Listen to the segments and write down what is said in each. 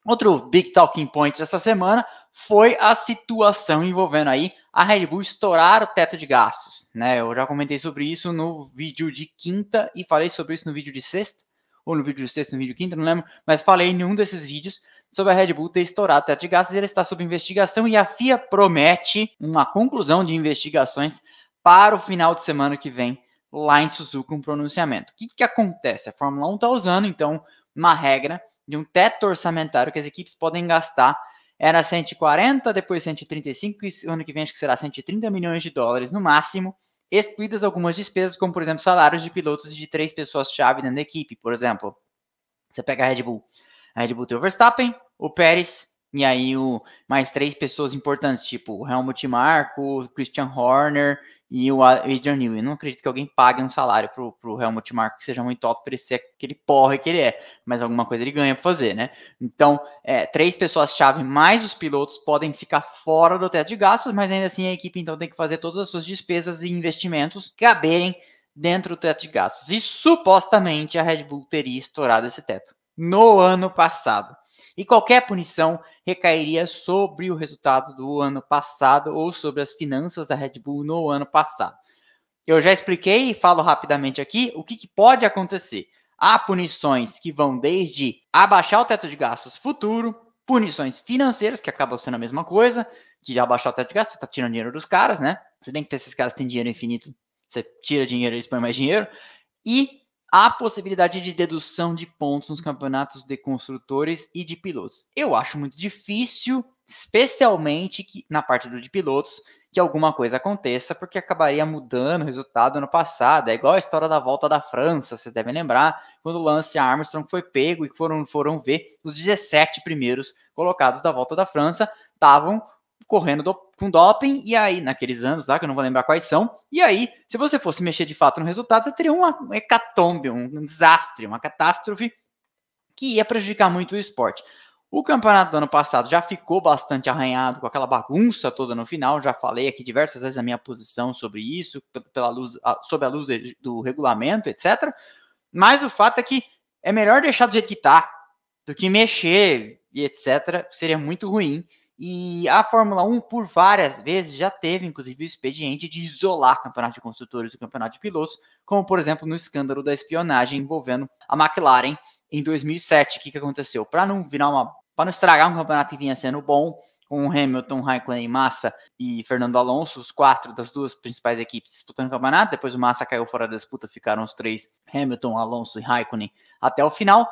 Outro big talking point dessa semana foi a situação envolvendo aí a Red Bull estourar o teto de gastos, né? Eu já comentei sobre isso no vídeo de quinta e falei sobre isso no vídeo de sexta, ou no vídeo de sexta, no vídeo de quinta, não lembro, mas falei em um desses vídeos sobre a Red Bull ter estourado o teto de gastos e ele está sob investigação e a FIA promete uma conclusão de investigações para o final de semana que vem lá em Suzuka, um pronunciamento. O que acontece? A Fórmula 1 está usando, então, uma regra de um teto orçamentário que as equipes podem gastar. Era 140, depois 135, e o ano que vem acho que será 130 milhões de dólares no máximo, excluídas algumas despesas, como por exemplo salários de pilotos e de 3 pessoas-chave dentro da equipe. Por exemplo, você pega a Red Bull tem o Verstappen, o Pérez, e aí mais 3 pessoas importantes, tipo o Helmut Marko, o Christian Horner e o Adrian Newey. Eu não acredito que alguém pague um salário pro Helmut Marko que seja muito alto para ele ser aquele porra que ele é, mas alguma coisa ele ganha para fazer, né? Então, 3 pessoas-chave mais os pilotos podem ficar fora do teto de gastos, mas ainda assim a equipe então tem que fazer todas as suas despesas e investimentos caberem dentro do teto de gastos. E supostamente a Red Bull teria estourado esse teto no ano passado. E qualquer punição recairia sobre o resultado do ano passado ou sobre as finanças da Red Bull no ano passado. Eu já expliquei e falo rapidamente aqui o que pode acontecer. Há punições que vão desde abaixar o teto de gastos futuro, punições financeiras, que acabam sendo a mesma coisa, que abaixar o teto de gastos, você está tirando dinheiro dos caras, né? Você tem que ter esses caras que têm dinheiro infinito, você tira dinheiro e eles põem mais dinheiro. E a possibilidade de dedução de pontos nos campeonatos de construtores e de pilotos. Eu acho muito difícil, especialmente na parte de pilotos, que alguma coisa aconteça, porque acabaria mudando o resultado ano passado. É igual a história da Volta da França, vocês devem lembrar, quando o Lance Armstrong foi pego e foram ver os 17 primeiros colocados da Volta da França, estavam correndo com doping, e aí, naqueles anos lá, que eu não vou lembrar quais são, e aí, se você fosse mexer de fato no resultado, você teria uma hecatombe, um desastre, uma catástrofe que ia prejudicar muito o esporte. O campeonato do ano passado já ficou bastante arranhado com aquela bagunça toda no final, já falei aqui diversas vezes a minha posição sobre isso, sob a luz do regulamento, etc. Mas o fato é que é melhor deixar do jeito que tá, do que mexer e etc. Seria muito ruim. E a Fórmula 1, por várias vezes, já teve, inclusive, o expediente de isolar o campeonato de construtores do campeonato de pilotos, como, por exemplo, no escândalo da espionagem envolvendo a McLaren em 2007. O que aconteceu? Para não estragar um campeonato que vinha sendo bom, com Hamilton, Raikkonen, Massa e Fernando Alonso, os 4 das 2 principais equipes disputando o campeonato. Depois o Massa caiu fora da disputa, ficaram os 3, Hamilton, Alonso e Raikkonen, até o final.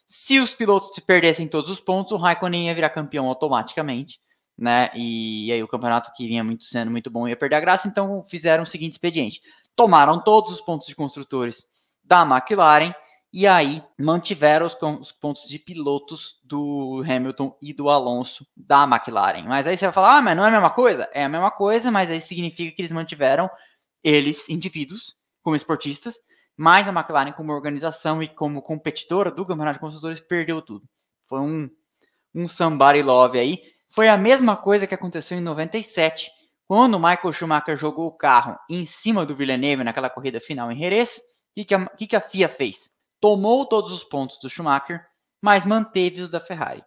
Se os pilotos perdessem todos os pontos, o Raikkonen ia virar campeão automaticamente, né? E aí o campeonato que vinha sendo muito bom ia perder a graça, então fizeram o seguinte expediente. Tomaram todos os pontos de construtores da McLaren e aí mantiveram os pontos de pilotos do Hamilton e do Alonso da McLaren. Mas aí você vai falar, mas não é a mesma coisa? É a mesma coisa, mas aí significa que eles mantiveram eles, indivíduos, como esportistas, mas a McLaren como organização e como competidora do Campeonato de Construtores perdeu tudo. Foi um somebody love aí. Foi a mesma coisa que aconteceu em 97, quando o Michael Schumacher jogou o carro em cima do Villeneuve naquela corrida final em Jerez. O que a FIA fez? Tomou todos os pontos do Schumacher, mas manteve os da Ferrari.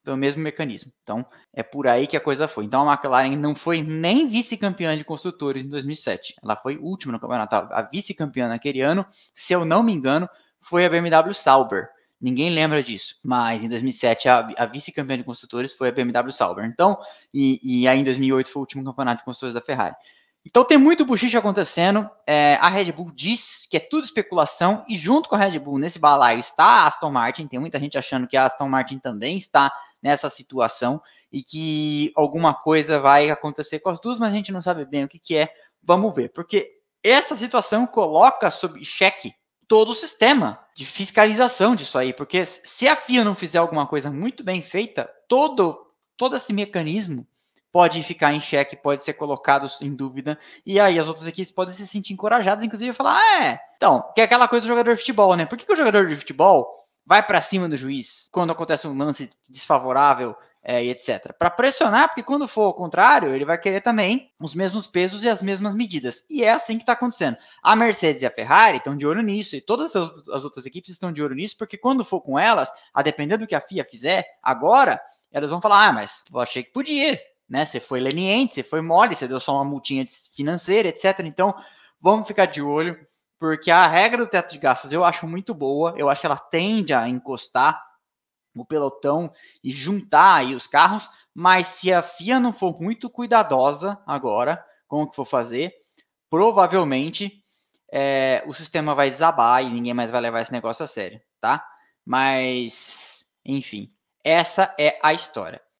Foi o mesmo mecanismo. Então, é por aí que a coisa foi. Então, a McLaren não foi nem vice-campeã de construtores em 2007. Ela foi última no campeonato. A vice-campeã naquele ano, se eu não me engano, foi a BMW Sauber. Ninguém lembra disso. Mas em 2007, a vice-campeã de construtores foi a BMW Sauber. Então, e aí em 2008 foi o último campeonato de construtores da Ferrari. Então tem muito buchiche acontecendo. A Red Bull diz que é tudo especulação. E junto com a Red Bull, nesse balaio, está a Aston Martin. Tem muita gente achando que a Aston Martin também está nessa situação e que alguma coisa vai acontecer com as duas, mas a gente não sabe bem o que é. Vamos ver, porque essa situação coloca sob xeque todo o sistema de fiscalização disso aí, porque se a FIA não fizer alguma coisa muito bem feita, todo esse mecanismo pode ficar em xeque, pode ser colocado em dúvida, e aí as outras equipes podem se sentir encorajadas, inclusive falar, então, que é aquela coisa do jogador de futebol, né? Por que o jogador de futebol vai para cima do juiz quando acontece um lance desfavorável e etc. Para pressionar, porque quando for ao contrário, ele vai querer também os mesmos pesos e as mesmas medidas. E é assim que está acontecendo. A Mercedes e a Ferrari estão de olho nisso, e todas as outras equipes estão de olho nisso, porque quando for com elas, a depender do que a FIA fizer, agora, elas vão falar, mas eu achei que podia, né? Você foi leniente, você foi mole, você deu só uma multinha financeira, etc. Então, vamos ficar de olho, porque a regra do teto de gastos eu acho muito boa, eu acho que ela tende a encostar o pelotão e juntar aí os carros, mas se a FIA não for muito cuidadosa agora com o que for fazer, provavelmente o sistema vai desabar e ninguém mais vai levar esse negócio a sério, tá? Mas, enfim, essa é a história.